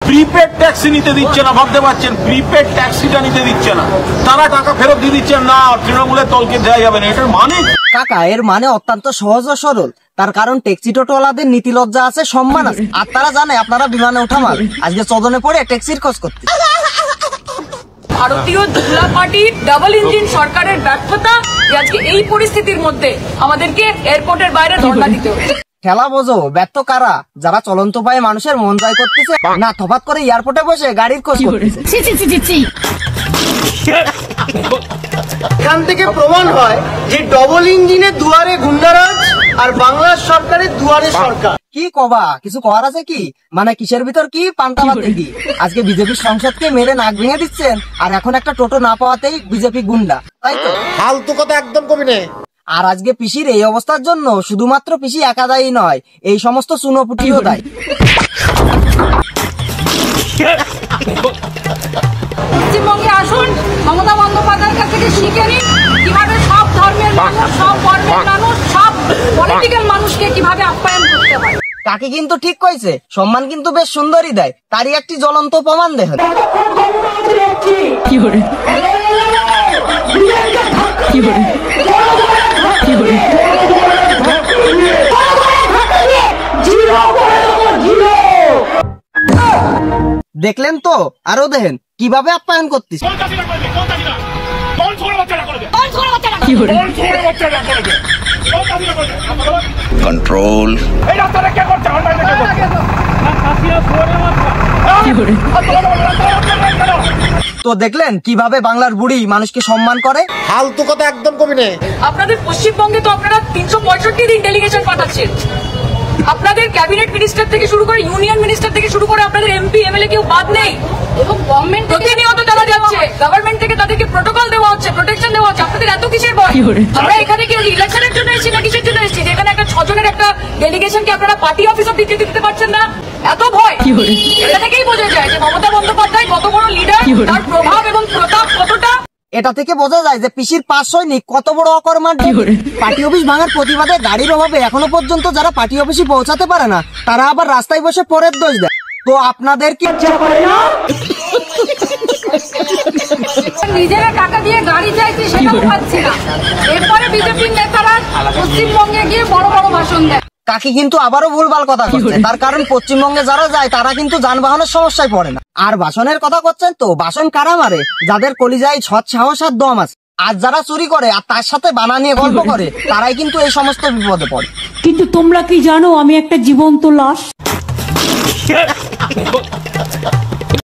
Prepaid taxi নিতে দিচ্ছে না, ভাবতে পারছেন? প্রিপেড ট্যাক্সিটা নিতে দিচ্ছে না, তারা টাকা ফেরত দিয়ে দিচ্ছেন না, তৃণমূলের দলকে দেওয়া যাবে না। এটার মানে কাকা, এর মানে অত্যন্ত সহজ ও সরল। তার কারণ ট্যাক্সি টোটোওয়ালাদের নীতি লজ্জা আছে, সম্মান আছে, আর তারা জানে আপনারা বিমানে ওঠা মাল। আজকে চদনে পড়ে ট্যাক্সির খোঁজ করতে। ভারতীয় জনতা পার্টির ডাবল ইঞ্জিন সরকারের ব্যর্থতা আজকে এই পরিস্থিতির মধ্যে আমাদেরকে এয়ারপোর্টের বাইরে ধর্ণা দিতে হবে। খেলা বোঝো, ব্যর্থ কারা? যারা চলন্ত পায়ে মানুষের মন জয় করতেছে, না তফাৎ করে এয়ারপোর্টে বসে গাড়ির খোঁজ করতেছে। এখান থেকে প্রমাণ হয় যে ডবল ইঞ্জিনের দুয়ারে গুন্ডারাজ আর বাংলার সরকারের দুয়ারে সরকার। কি কবা, কিছু করার আছে কি? মানে কিসের ভিতর কি পান্তাবাদ কি? আজকে বিজেপির সংসদকে মেরে নাক ভেঙে দিচ্ছেন, আর এখন একটা টোটো না পাওয়াতেই বিজেপি গুন্ডা, তাই তো? ফালতু কথা একদম কবি নে। আর আজকে পিসির এই অবস্থার জন্য শুধুমাত্র পিসি একা দায়ী নয়, এই সমস্ত চুনোপুটিও দায়ী। পশ্চিমবঙ্গে আসুন, মমতা বন্দ্যোপাধ্যায়ের কাছ থেকে শিখে নিন কিভাবে সব ধর্মের মানুষ, সব বর্ণের মানুষ, সব পলিটিক্যাল মানুষকে কিভাবে আপ্যায়ন করতে হয়। কাকে কিন্তু ঠিক কইছে, সম্মান কিন্তু বেশ সুন্দরই দেয়, তারই একটি জ্বলন্ত প্রমাণ দেখেন। দেখলেন তো, আরো দেখেন কিভাবে আপ্যায়ন করতেছে। কন্ট্রোল। তো দেখলেন কিভাবে বাংলার বুড়ি মানুষকে সম্মান করে। ফালতু কথা একদম কবি নে। আপনাদের পশ্চিমবঙ্গে তো আপনারা 365 দিন ডেলিগেশন পাঠাচ্ছেন। আপনাদের ক্যাবিনেট মিনিস্টার থেকে শুরু করে ইউনিয়ন মিনিস্টার থেকে শুরু করে আপনাদের এমপি এমএলএ কেউ বাদ নেই, এবং গভর্নমেন্ট প্রতিনিয়ত তারা যাচ্ছে, গভর্নমেন্ট থেকে তাদেরকে প্রোটোকল দেওয়া হচ্ছে, প্রোটেকশন দেওয়া হচ্ছে। আপনাদের এত কিসের ভয়? আমরা এখানে কি ইলেকশনের জন্য এসেছি না কিসের জন্য এসেছি? যেখানে একটা 6 জনের একটা ডেলিগেশনকে আপনারা পার্টি অফিস অব্দি দিতে পারছেন না, এত ভয়। এটা থেকেই বোঝা যায় যে মমতা বন্দ্যোপাধ্যায় কত বড় লিডার, তার প্রভাব এবং প্রতাপ কতটা। এটা থেকে বোঝা যায় যে পিসির 5 সৈনিক কত বড় অকর্মাঢ্য। পার্টি অফিস ভাঙার প্রতিবাদে গাড়ির অভাবে এখনো পর্যন্ত যারা পার্টি অফিসে পৌঁছাতে পারে না, তারা আবার রাস্তায় বসে পরের দোষ দেয়। তো আপনাদের কি নিজেরা টাকা দিয়ে গাড়ি চাইছে, সেটাও পাচ্ছে না। এরপরে বিজেপির নেতারা পশ্চিমবঙ্গে গিয়ে বড় বড় ভাষণ দেয়। কাকি কিন্তু আবারও ভুলভাল কথা করছে। তার কারণ পশ্চিমবঙ্গে যারা যায় তারা কিন্তু যানবাহনের সমস্যায় পড়ে না। আর বাসনের কথা করছেন তো, বাসন কারা মারে? যাদের কলিজায় সৎ সাহস আর দম আছে। আর যারা চুরি করে আর তার সাথে বানা নিয়ে গল্প করে, তারাই কিন্তু এই সমস্ত বিপদে পড়ে। কিন্তু তোমরা কি জানো আমি একটা জীবন্ত লাশ?